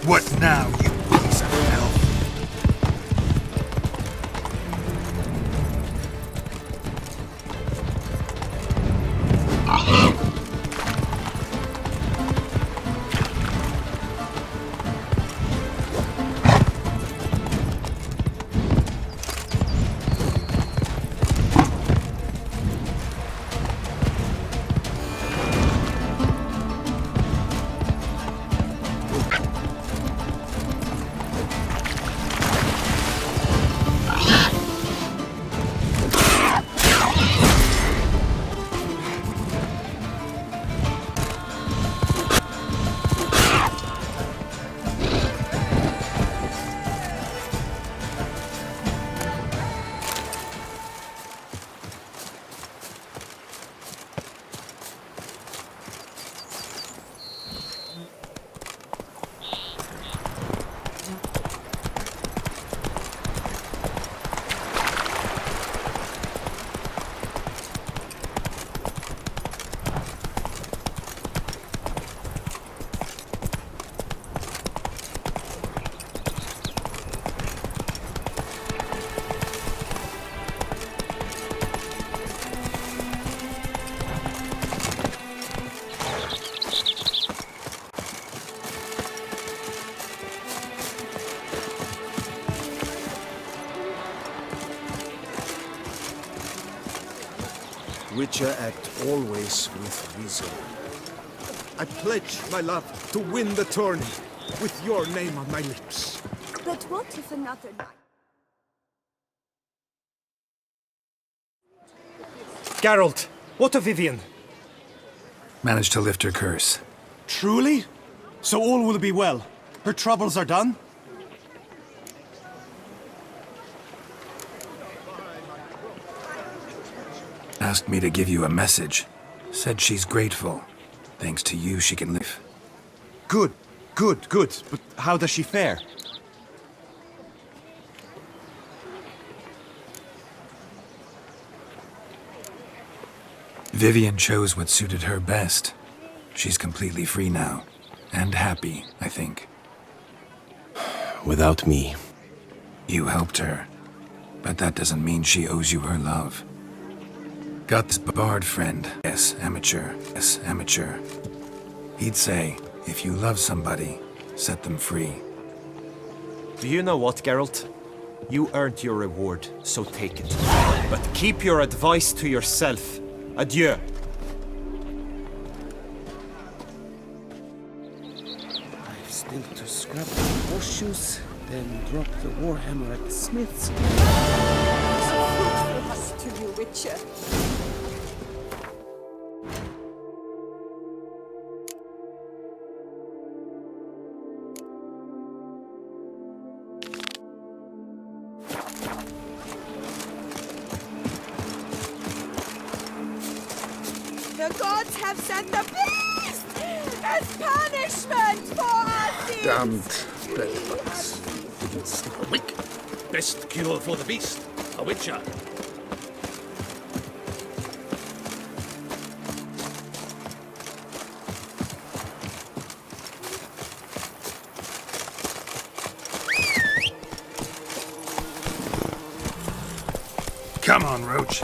What now, you piece of hell? Witcher act always with reason. I pledge my love to win the tourney, with your name on my lips. But what if another night? Geralt, what of Vivienne? Managed to lift her curse. Truly? So all will be well. Her troubles are done? Asked me to give you a message. Said she's grateful. Thanks to you, she can live. Good. But how does she fare? Vivienne chose what suited her best. She's completely free now. And happy, I think. Without me. You helped her. But that doesn't mean she owes you her love. Got this bard friend. Yes, amateur. Yes, amateur. He'd say, if you love somebody, set them free. Do you know what, Geralt? You earned your reward, so take it. But keep your advice to yourself. Adieu. I've still to scrap the horseshoes, then drop the warhammer at the smith's. Fruitful husk to you, Witcher. The gods have sent the beast as punishment for our sins! Damned bedbugs. Quick! Best cure for the beast. A witcher. Come on, Roach.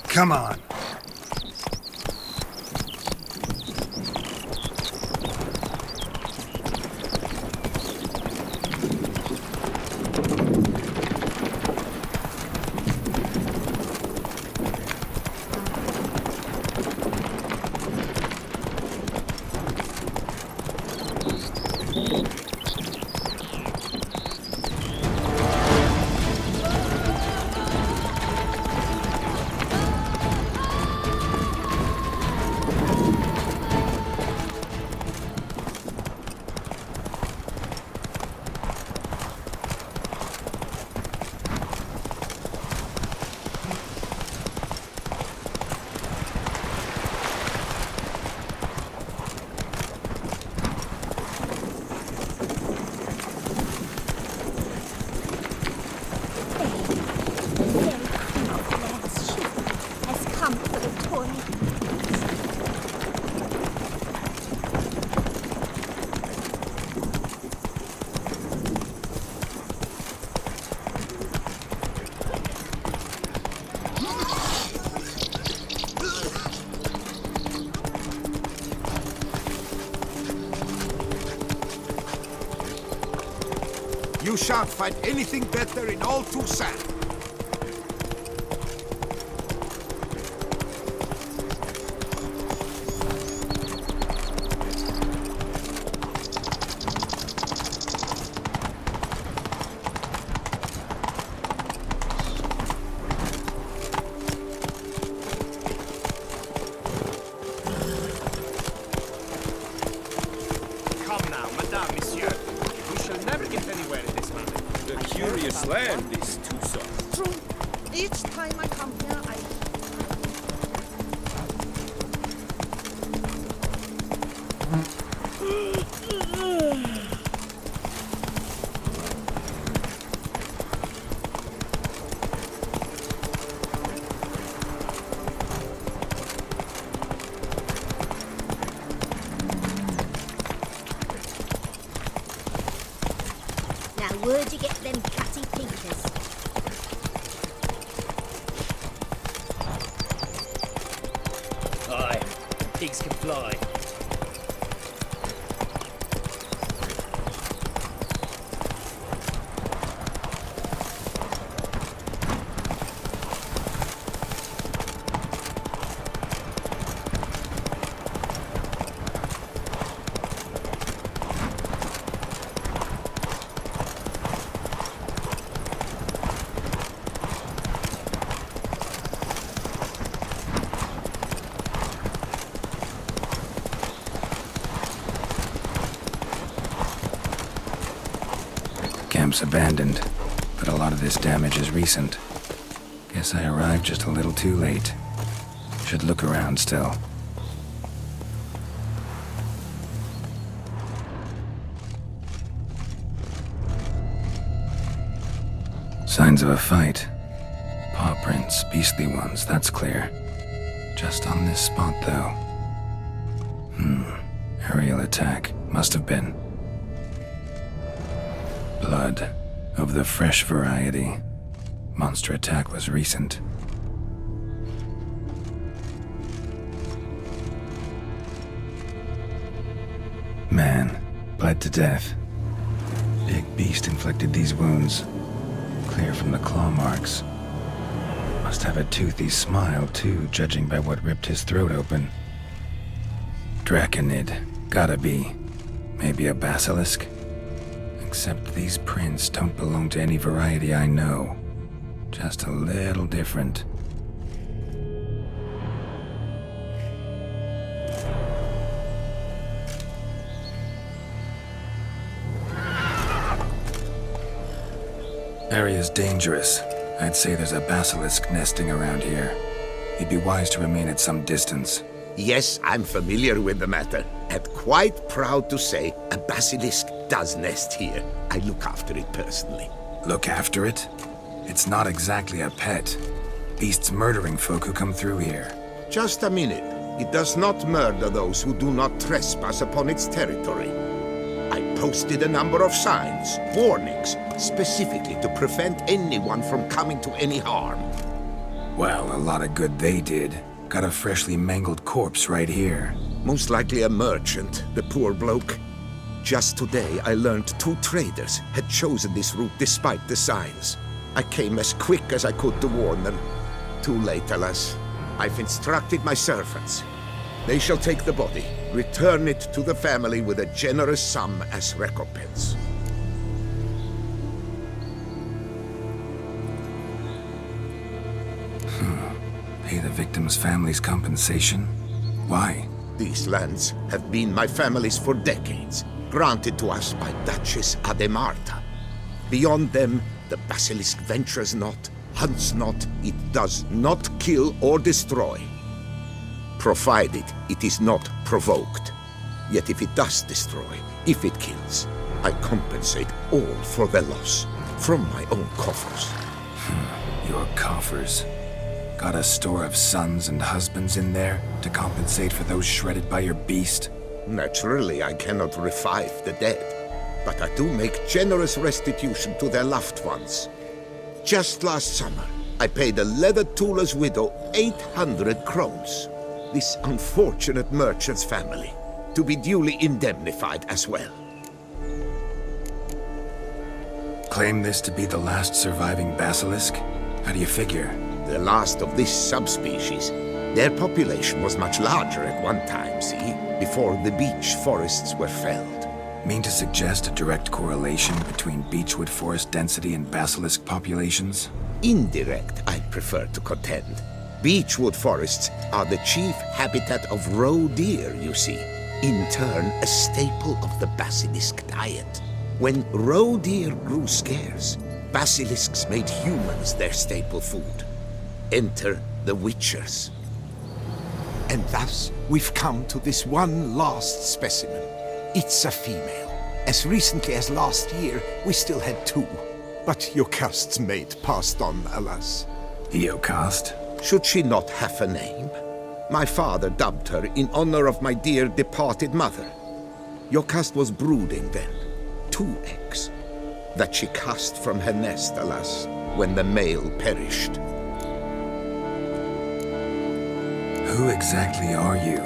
Come on. You shan't find anything better in all Toussaint. Come now, madame, monsieur. We shall never get anywhere in this manner. A curious land, this Toussaint. True. Each time I come here, I... Now, where'd you get them catty pinkers? Aye, pigs can fly. Camp's abandoned, but a lot of this damage is recent. Guess I arrived just a little too late. Should look around still. Signs of a fight. Paw prints, beastly ones, that's clear. Just on this spot, though. Aerial attack. Must have been. Blood. Of the fresh variety. Monster attack was recent. Man. Bled to death. Big beast inflicted these wounds. Clear from the claw marks. Must have a toothy smile, too, judging by what ripped his throat open. Draconid. Gotta be. Maybe a basilisk? Except these prints don't belong to any variety I know. Just a little different. Area's dangerous. I'd say there's a basilisk nesting around here. It'd be wise to remain at some distance. Yes, I'm familiar with the matter, and quite proud to say a basilisk does nest here. I look after it personally. Look after it? It's not exactly a pet. Beasts murdering folk who come through here. Just a minute. It does not murder those who do not trespass upon its territory. I posted a number of signs, warnings, specifically to prevent anyone from coming to any harm. Well, a lot of good they did. Got a freshly mangled corpse right here. Most likely a merchant, the poor bloke. Just today, I learned 2 traders had chosen this route despite the signs. I came as quick as I could to warn them. Too late, alas. I've instructed my servants. They shall take the body, return it to the family with a generous sum as recompense. Pay the victim's family's compensation? Why? These lands have been my family's for decades, granted to us by Duchess Ademarta. Beyond them, the basilisk ventures not, hunts not, it does not kill or destroy. Provided it is not provoked. Yet if it does destroy, if it kills, I compensate all for the loss, from my own coffers. Your coffers. Got a store of sons and husbands in there to compensate for those shredded by your beast? Naturally, I cannot revive the dead, but I do make generous restitution to their loved ones. Just last summer, I paid a leather tooler's widow 800 crowns. This unfortunate merchant's family, to be duly indemnified as well. Claim this to be the last surviving basilisk? How do you figure? The last of this subspecies. Their population was much larger at one time, see? Before the beech forests were felled. Mean to suggest a direct correlation between beechwood forest density and basilisk populations? Indirect, I prefer to contend. Beechwood forests are the chief habitat of roe deer, you see. In turn, a staple of the basilisk diet. When roe deer grew scarce, basilisks made humans their staple food. Enter the witchers. And thus, we've come to this one last specimen. It's a female. As recently as last year, we still had 2. But Jocast's mate passed on, alas. Eocast? Should she not have a name? My father dubbed her in honor of my dear departed mother. Jocast was brooding then. 2 eggs. That she cast from her nest, alas, when the male perished. Who exactly are you?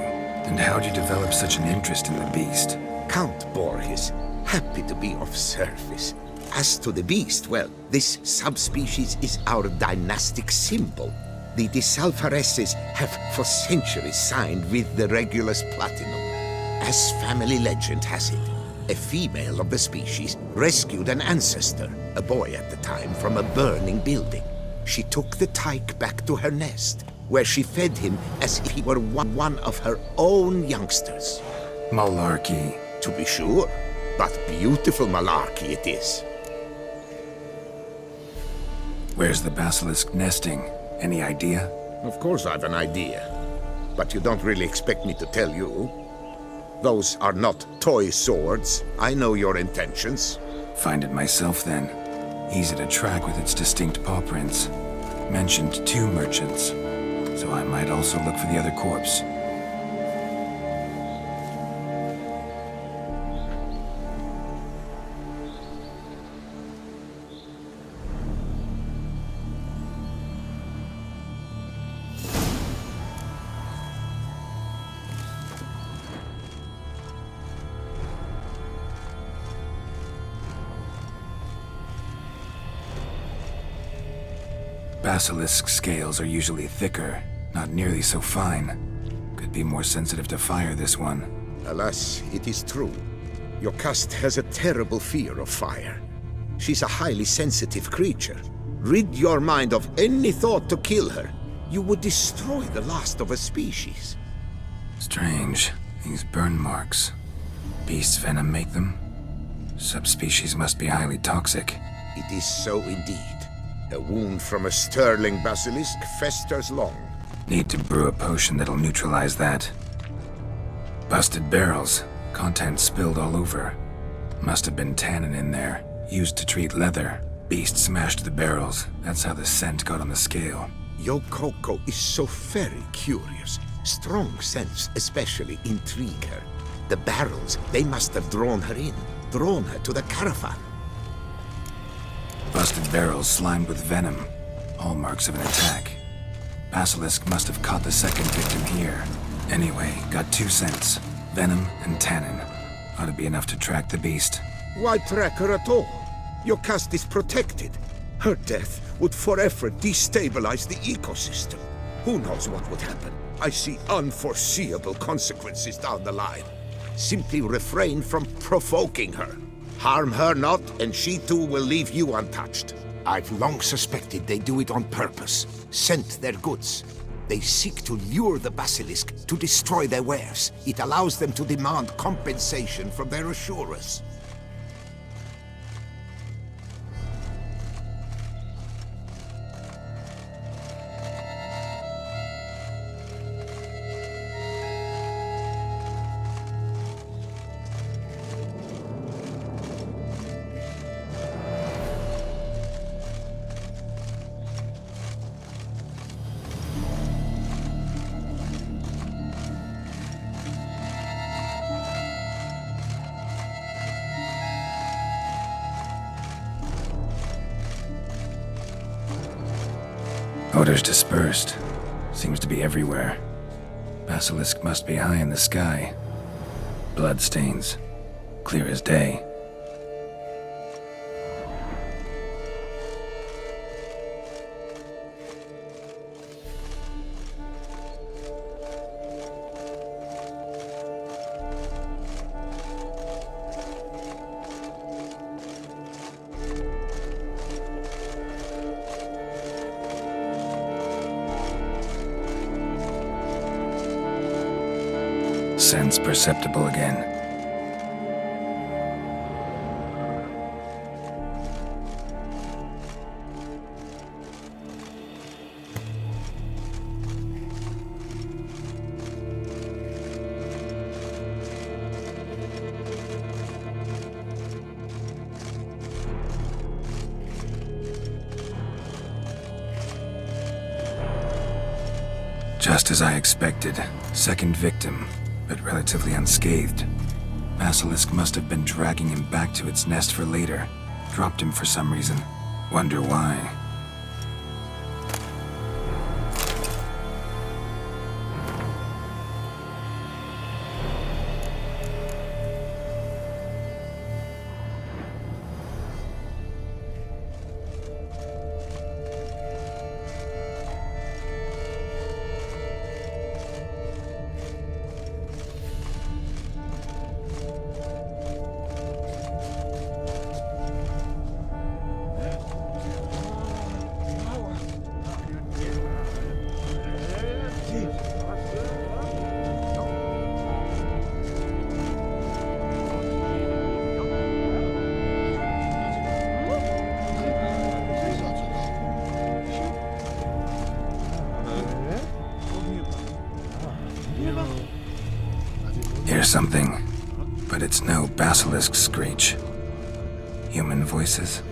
And how'd you develop such an interest in the beast? Count Borges, happy to be of service. As to the beast, well, this subspecies is our dynastic symbol. The Disalfareses have for centuries signed with the Regulus Platinum. As family legend has it, a female of the species rescued an ancestor, a boy at the time, from a burning building. She took the tyke back to her nest, where she fed him as if he were one of her own youngsters. Malarkey. To be sure, but beautiful malarkey it is. Where's the basilisk nesting? Any idea? Of course I've an idea, but you don't really expect me to tell you. Those are not toy swords. I know your intentions. Find it myself then. Easy to track with its distinct paw prints. Mentioned 2 merchants, so I might also look for the other corpse. Basilisk scales are usually thicker, not nearly so fine. Could be more sensitive to fire, this one. Alas, it is true. Jocast has a terrible fear of fire. She's a highly sensitive creature. Rid your mind of any thought to kill her. You would destroy the last of a species. Strange. These burn marks. Beast's venom make them? Subspecies must be highly toxic. It is so indeed. A wound from a sterling basilisk festers long. Need to brew a potion that'll neutralize that. Busted barrels. Contents spilled all over. Must have been tannin in there. Used to treat leather. Beast smashed the barrels. That's how the scent got on the scale. Yokoko is so very curious. Strong scents especially intrigue her. The barrels, they must have drawn her in. Drawn her to the caravan. Busted barrels slimed with venom. Hallmarks of an attack. Basilisk must have caught the second victim here. Anyway, got 2 scents. Venom and tannin. Ought to be enough to track the beast. Why track her at all? Jocast is protected. Her death would forever destabilize the ecosystem. Who knows what would happen? I see unforeseeable consequences down the line. Simply refrain from provoking her. Harm her not, and she too will leave you untouched. I've long suspected they do it on purpose. Scent their goods. They seek to lure the basilisk to destroy their wares. It allows them to demand compensation from their assurers. Odors dispersed. Seems to be everywhere. Basilisk must be high in the sky. Bloodstains. Clear as day. sense perceptible again. Just as I expected, second victim, but relatively unscathed. Basilisk must have been dragging him back to its nest for later. Dropped him for some reason. Wonder why. Hear something, but it's no basilisk screech. Human voices?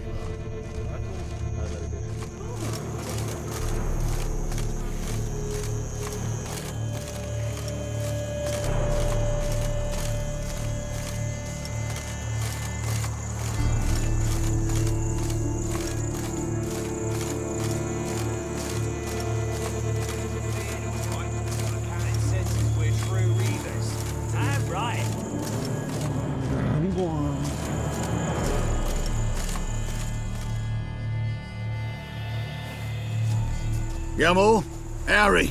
Yamo, Harry,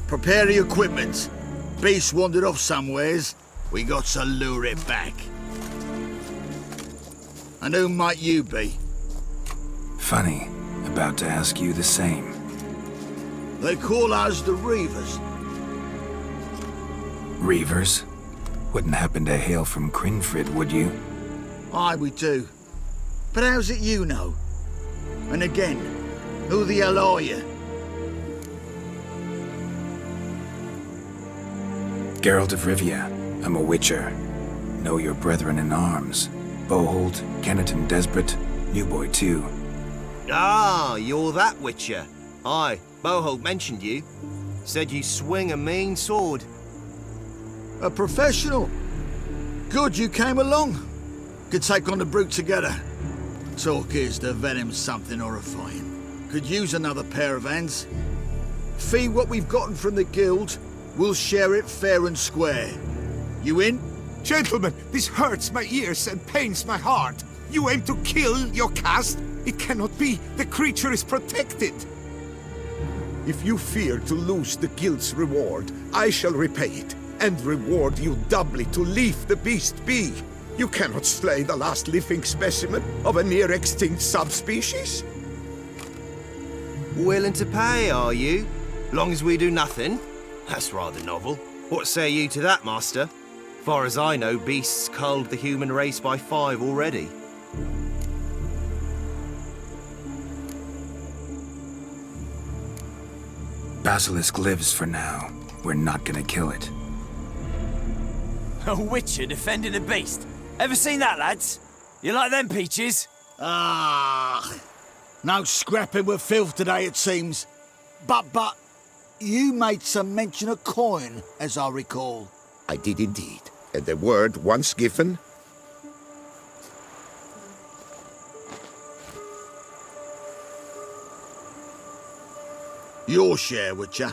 prepare the equipment. Beast wandered off somewheres. We got to lure it back. And who might you be? Funny, about to ask you the same. They call us the Reavers. Reavers? Wouldn't happen to hail from Crinfrid, would you? Aye, we do. But how's it you know? And again, who the hell are you? Geralt of Rivia. I'm a witcher. Know your brethren in arms. Bohold, Kenneton Desperate, New Boy too. Ah, you're that witcher. Aye, Bohold mentioned you. Said you swing a mean sword. A professional. Good you came along. Could take on the brute together. Talk is the venom's something horrifying. Could use another pair of hands. Fee what we've gotten from the guild. We'll share it fair and square. You in? Gentlemen, this hurts my ears and pains my heart. You aim to kill your caste? It cannot be. The creature is protected. If you fear to lose the guild's reward, I shall repay it, and reward you doubly to leave the beast be. You cannot slay the last living specimen of a near-extinct subspecies. Willing to pay, are you? Long as we do nothing? That's rather novel. What say you to that, master? Far as I know, beasts culled the human race by 5 already. Basilisk lives for now. We're not gonna kill it. A witcher defending a beast. Ever seen that, lads? You like them peaches? Ah, no scrapping with filth today, it seems. But, you made some mention of coin, as I recall. I did indeed. And the word once given... Your share, Witcher.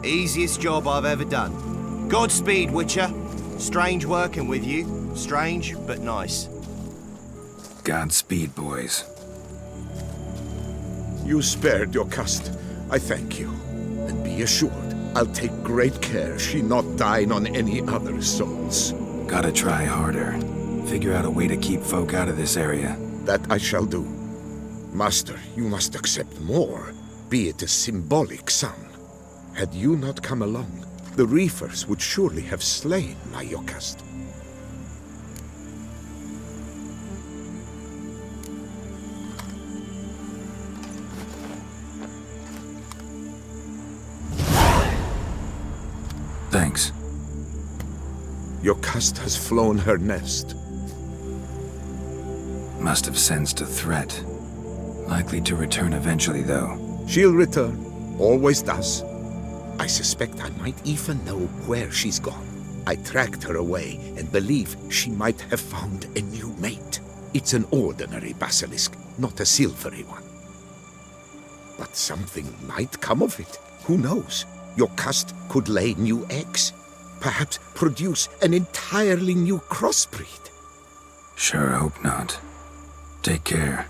Easiest job I've ever done. Godspeed, Witcher. Strange working with you. Strange, but nice. Godspeed, boys. You spared your caste. I thank you. And be assured, I'll take great care she not dine on any other souls. Gotta try harder. Figure out a way to keep folk out of this area. That I shall do. Master, you must accept more. albeit a symbolic sum. Had you not come along, the Reefers would surely have slain my Yocast. Thanks. Yocast has flown her nest. Must have sensed a threat. Likely to return eventually, though. She'll return. Always does. I suspect I might even know where she's gone. I tracked her away and believe she might have found a new mate. It's an ordinary basilisk, not a silvery one. But something might come of it. Who knows? Yocast could lay new eggs. Perhaps produce an entirely new crossbreed. Sure hope not. Take care.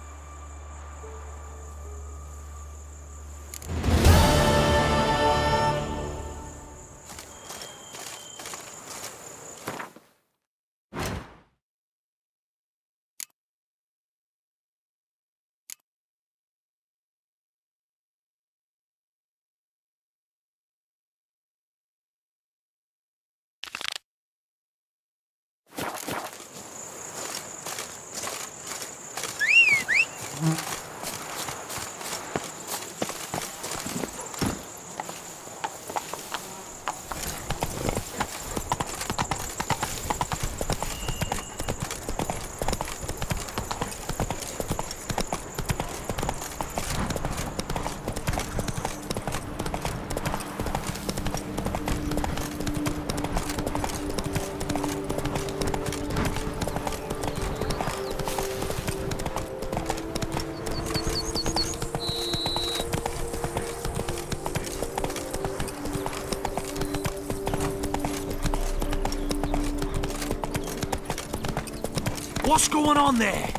What's going on there?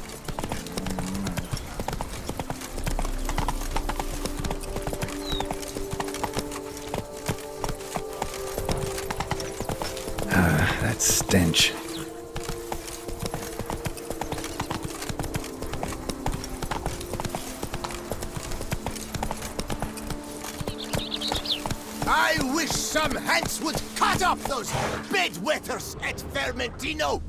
That stench. I wish some hands would cut up those bedwetters at Vermentino!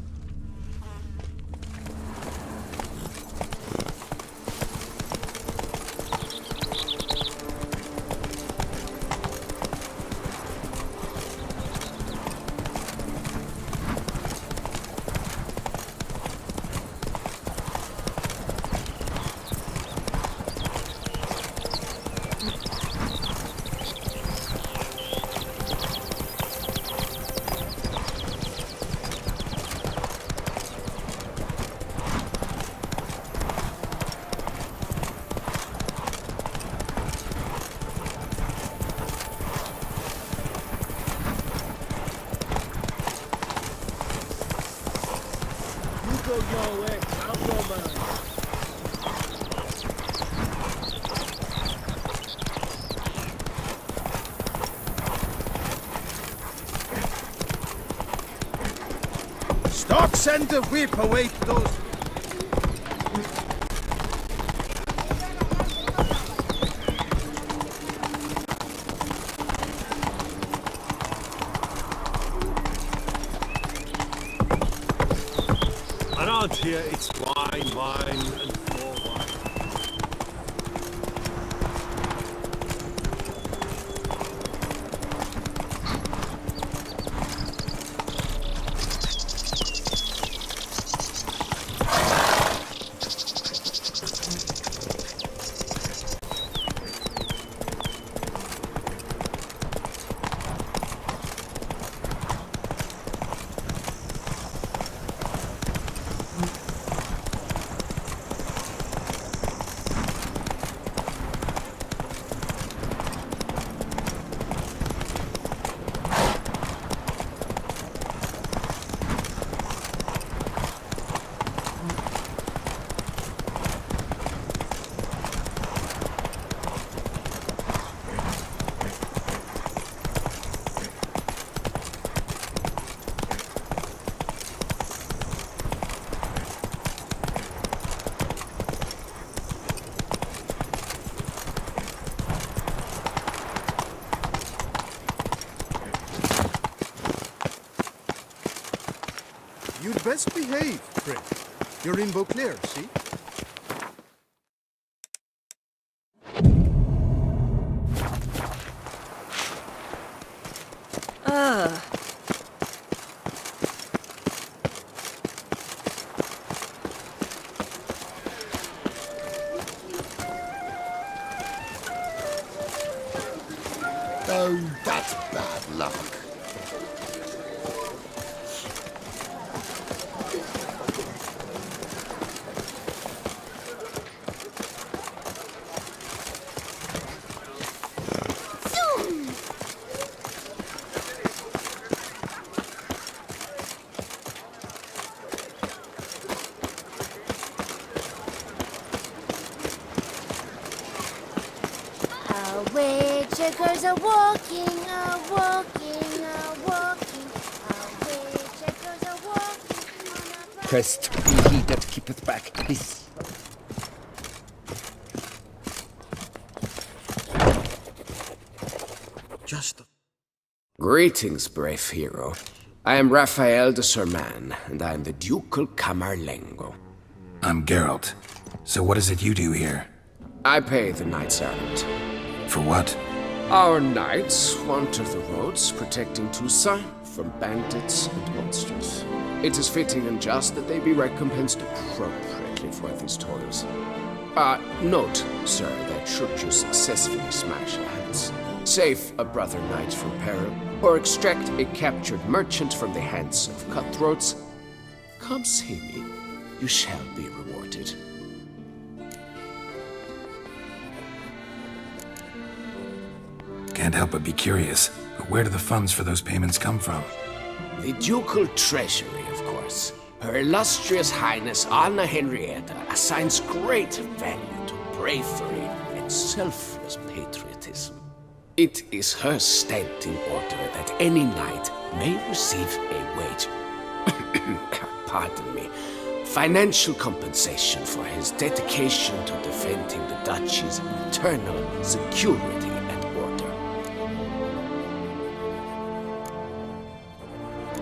Stock send the whip away those... Around here, it's wine, wine, and more wine. Best behave, friend. You're in Beauclair, see? Oh, that's bad luck. Witchers are walking, walking, walking. Witchers are walking. Crest be he that keepeth back his. Just Greetings, brave hero. I am Raphael de Serman, and I am the Ducal Camarlengo. I'm Geralt. So what is it you do here? I pay the knights errant. For what? Our knights wander the roads, protecting Toussaint from bandits and monsters. It is fitting and just that they be recompensed appropriately for these toils. Note, sir, that should you successfully smash hands, save a brother knight from peril, or extract a captured merchant from the hands of cutthroats, come see me. You shall be rewarded. Can't help but be curious, but where do the funds for those payments come from? The ducal treasury, of course. Her illustrious highness Anna Henrietta assigns great value to bravery and selfless patriotism. It is her standing order that any knight may receive a wage, pardon me, financial compensation for his dedication to defending the duchy's eternal security and order.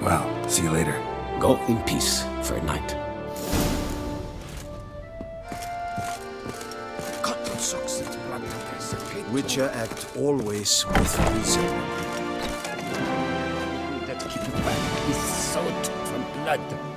Well, see you later. Go in peace for a night. Witcher act always with reason. That keepeth back his sword from blood.